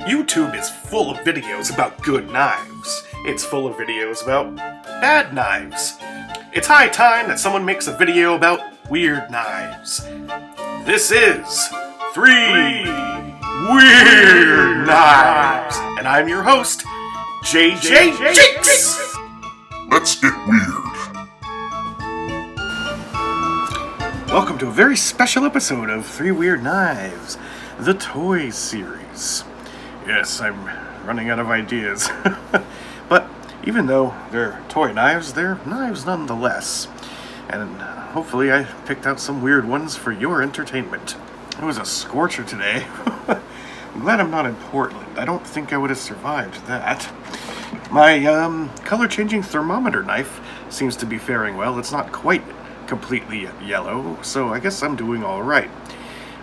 YouTube is full of videos about good knives. It's full of videos about bad knives. It's high time that someone makes a video about weird knives. This is 3 Weird Knives, and I'm your host, JJJinks! Let's get weird. Welcome to a very special episode of 3 Weird Knives, the toy series. Yes, I'm running out of ideas. But even though they're toy knives, they're knives nonetheless. And hopefully I picked out some weird ones for your entertainment. It was a scorcher today. I'm glad I'm not in Portland. I don't think I would have survived that. My color-changing thermometer knife seems to be faring well. It's not quite completely yellow, so I guess I'm doing all right.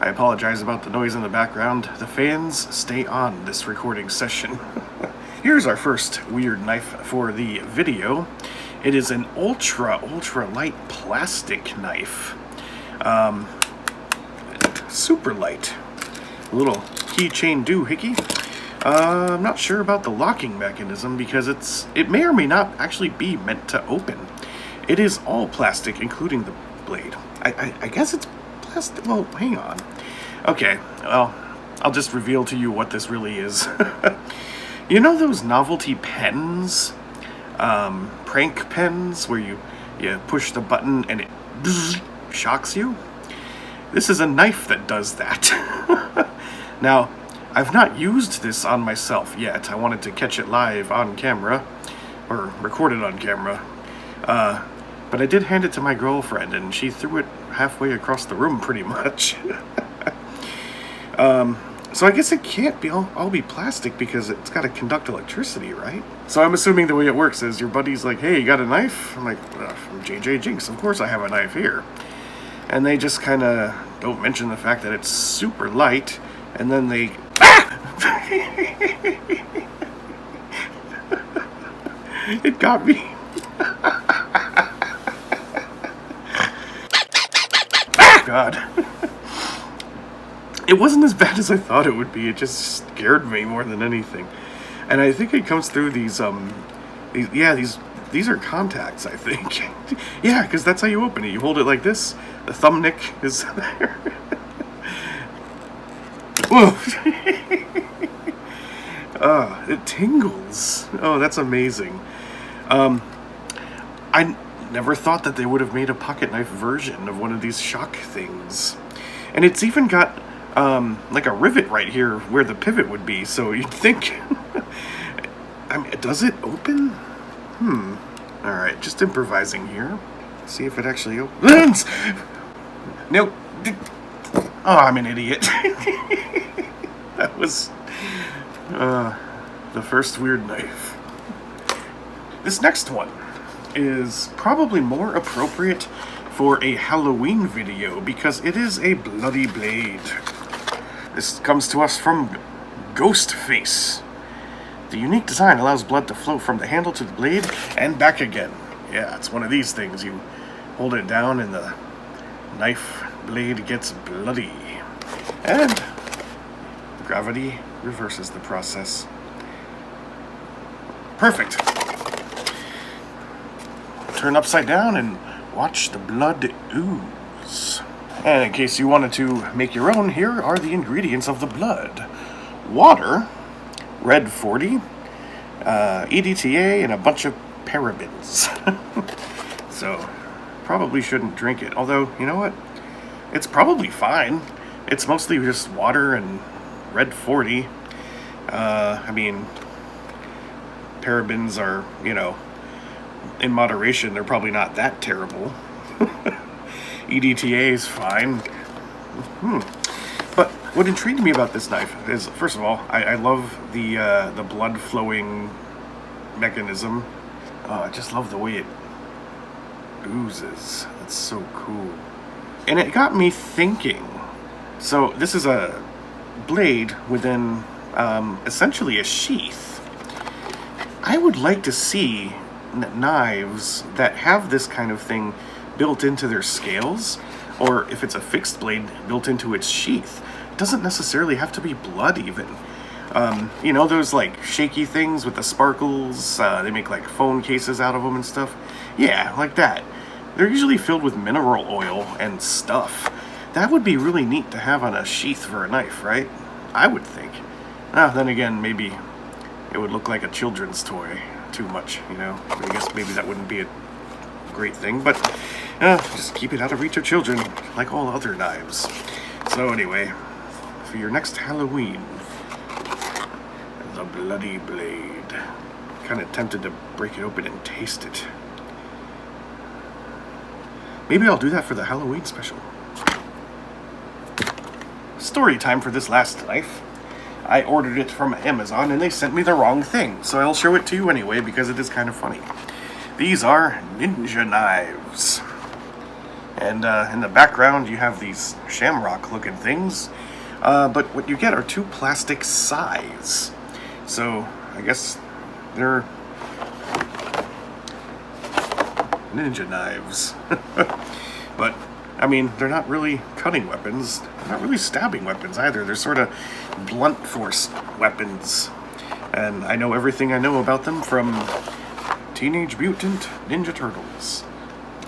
I apologize about the noise in the background. The fans stay on this recording session. Here's our first weird knife for the video. It is an ultra light plastic knife. Super light. A little keychain doohickey. I'm not sure about the locking mechanism because it may or may not actually be meant to open. It is all plastic, including the blade. I guess it's plastic. Well, hang on. Okay, well, I'll just reveal to you what this really is. You know those novelty pens? Prank pens where you push the button and it shocks you? This is a knife that does that. Now, I've not used this on myself yet. I wanted to catch it live on camera, or record it on camera. But I did hand it to my girlfriend, and she threw it halfway across the room pretty much. So I guess it can't be all be plastic because it's got to conduct electricity, right? So I'm assuming the way it works is your buddy's like, hey, you got a knife? I'm like, from JJJinks, of course I have a knife here. And they just kind of don't mention the fact that it's super light, and then they... It got me. God. It wasn't as bad as I thought it would be. It just scared me more than anything. And I think it comes through these are contacts, I think. Yeah, because that's how you open it. You hold it like this. The thumb nick is there. Whoa. It tingles. Oh, that's amazing. I never thought that they would have made a pocket knife version of one of these shock things. And it's even got like a rivet right here where the pivot would be, so you'd think... I mean, does it open? Alright, just improvising here. See if it actually opens. No. Oh, I'm an idiot. That was the first weird knife. This next one is probably more appropriate for a Halloween video because it is a bloody blade. This comes to us from Ghostface. The unique design allows blood to flow from the handle to the blade and back again. Yeah, it's one of these things. You hold it down and the knife blade gets bloody. And gravity reverses the process. Perfect. Turn upside down and watch the blood ooze. And in case you wanted to make your own, here are the ingredients of the blood. Water, red 40, EDTA, and a bunch of parabens. So, probably shouldn't drink it. Although, you know what? It's probably fine. It's mostly just water and red 40. I mean, parabens are, in moderation, they're probably not that terrible. EDTA is fine. But what intrigued me about this knife is, first of all, I love the blood flowing mechanism. I just love the way it oozes. That's so cool. And it got me thinking. So this is a blade within essentially a sheath. I would like to see knives that have this kind of thing built into their scales, or if it's a fixed blade, built into its sheath. It doesn't necessarily have to be blood even. You know, those like shaky things with the sparkles, they make like phone cases out of them and stuff. Yeah, like that. They're usually filled with mineral oil and stuff. That would be really neat to have on a sheath for a knife, right? I would think. Then again, maybe it would look like a children's toy too much, you know? I guess maybe that wouldn't be a great thing, but just keep it out of reach of children, like all other knives. So anyway, for your next Halloween, the Bloody Blade. Kind of tempted to break it open and taste it. Maybe I'll do that for the Halloween special. Story time for this last knife. I ordered it from Amazon and they sent me the wrong thing, so I'll show it to you anyway because it is kind of funny. These are ninja knives. And in the background you have these shamrock looking things. But what you get are two plastic sais. So I guess they're ninja knives. But I mean, they're not really cutting weapons. They're not really stabbing weapons either. They're sort of blunt force weapons. And I know everything I know about them from Teenage Mutant Ninja Turtles.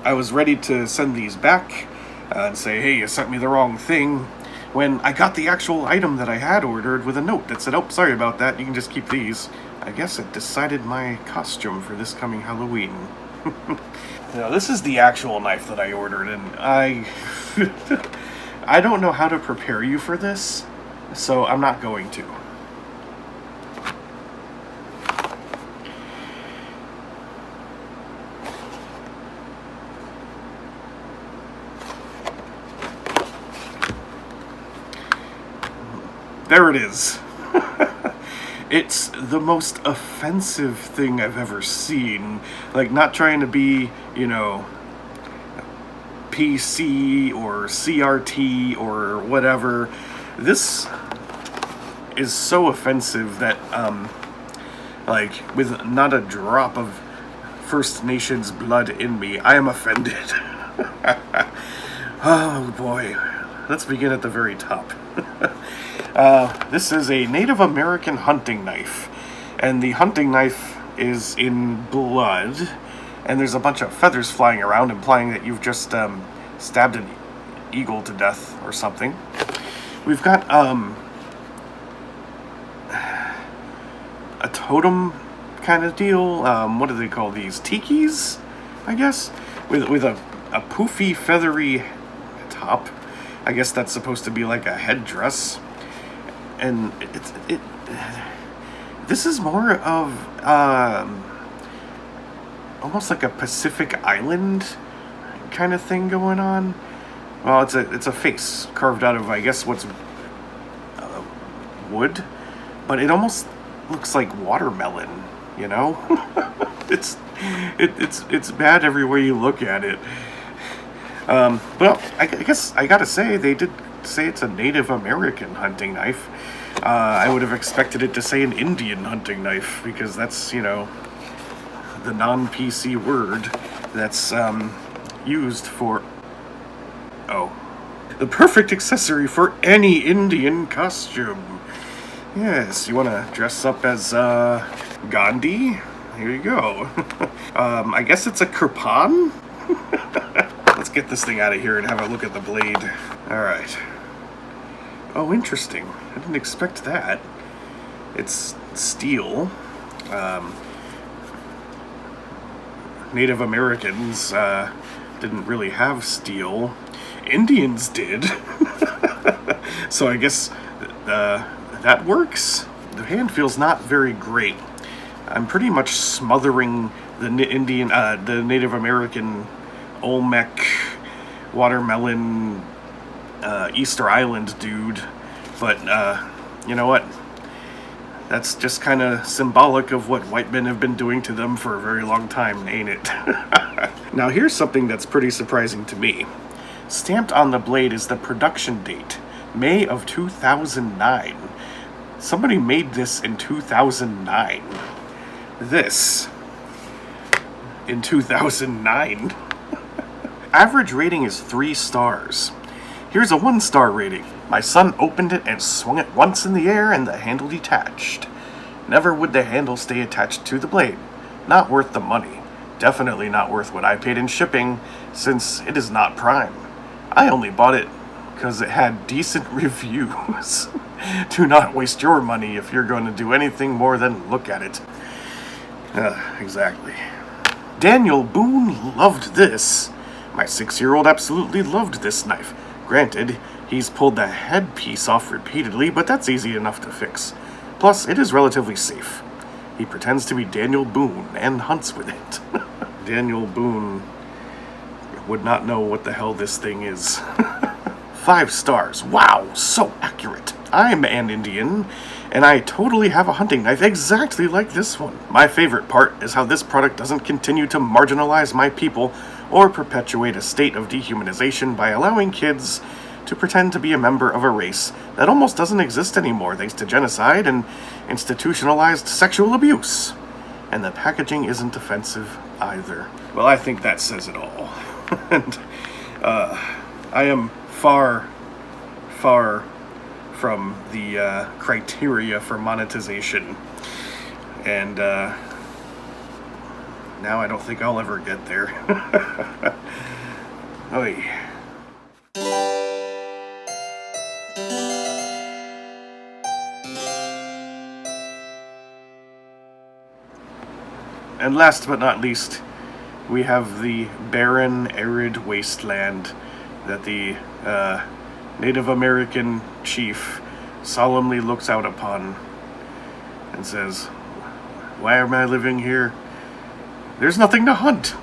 I was ready to send these back and say, hey, you sent me the wrong thing, when I got the actual item that I had ordered with a note that said, oh, sorry about that, you can just keep these. I guess it decided my costume for this coming Halloween. Now, this is the actual knife that I ordered, and I don't know how to prepare you for this, so I'm not going to. There it is. It's the most offensive thing I've ever seen. Like, not trying to be, you know, PC or CRT or whatever. This is so offensive that, like, with not a drop of First Nations blood in me, I am offended. Oh boy. Let's begin at the very top. This is a Native American hunting knife, and the hunting knife is in blood, and there's a bunch of feathers flying around, implying that you've just stabbed an eagle to death or something. We've got a totem kind of deal. What do they call these? Tikis, I guess, with a poofy, feathery top. I guess that's supposed to be like a headdress. And this is more of almost like a Pacific Island kind of thing going on. Well, it's a face carved out of, I guess, what's wood, but it almost looks like watermelon, you know. it's bad everywhere you look at it. Well, I guess I gotta say, they did say it's a Native American hunting knife. I would have expected it to say an Indian hunting knife, because that's, you know, the non-PC word that's used for, the perfect accessory for any Indian costume. Yes, you want to dress up as Gandhi? Here you go. I guess it's a kirpan? Let's get this thing out of here and have a look at the blade. Alright. Oh, interesting. I didn't expect that. It's steel. Native Americans didn't really have steel. Indians did. So I guess that works. The hand feels not very great. I'm pretty much smothering the the Native American Olmec watermelon Easter Island dude, but you know what? That's just kind of symbolic of what white men have been doing to them for a very long time, ain't it? Now here's something that's pretty surprising to me. Stamped on the blade is the production date, May of 2009. Somebody made this in 2009. This in 2009. Average rating is 3 stars. Here's a 1-star rating. My son opened it and swung it once in the air, and the handle detached. Never would the handle stay attached to the blade. Not worth the money. Definitely not worth what I paid in shipping, since it is not Prime. I only bought it because it had decent reviews. Do not waste your money if you're going to do anything more than look at it. Exactly. Daniel Boone loved this. My 6-year-old absolutely loved this knife. Granted, he's pulled the headpiece off repeatedly, but that's easy enough to fix. Plus, it is relatively safe. He pretends to be Daniel Boone and hunts with it. Daniel Boone would not know what the hell this thing is. 5 stars. Wow, so accurate. I'm an Indian, and I totally have a hunting knife exactly like this one. My favorite part is how this product doesn't continue to marginalize my people or perpetuate a state of dehumanization by allowing kids to pretend to be a member of a race that almost doesn't exist anymore thanks to genocide and institutionalized sexual abuse. And the packaging isn't offensive either. Well, I think that says it all. And I am far from the criteria for monetization. And now I don't think I'll ever get there. Oy. And last but not least, we have the barren, arid wasteland that the Native American chief solemnly looks out upon and says, "Why am I living here? There's nothing to hunt.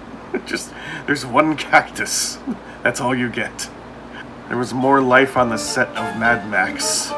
There's one cactus. That's all you get." There was more life on the set of Mad Max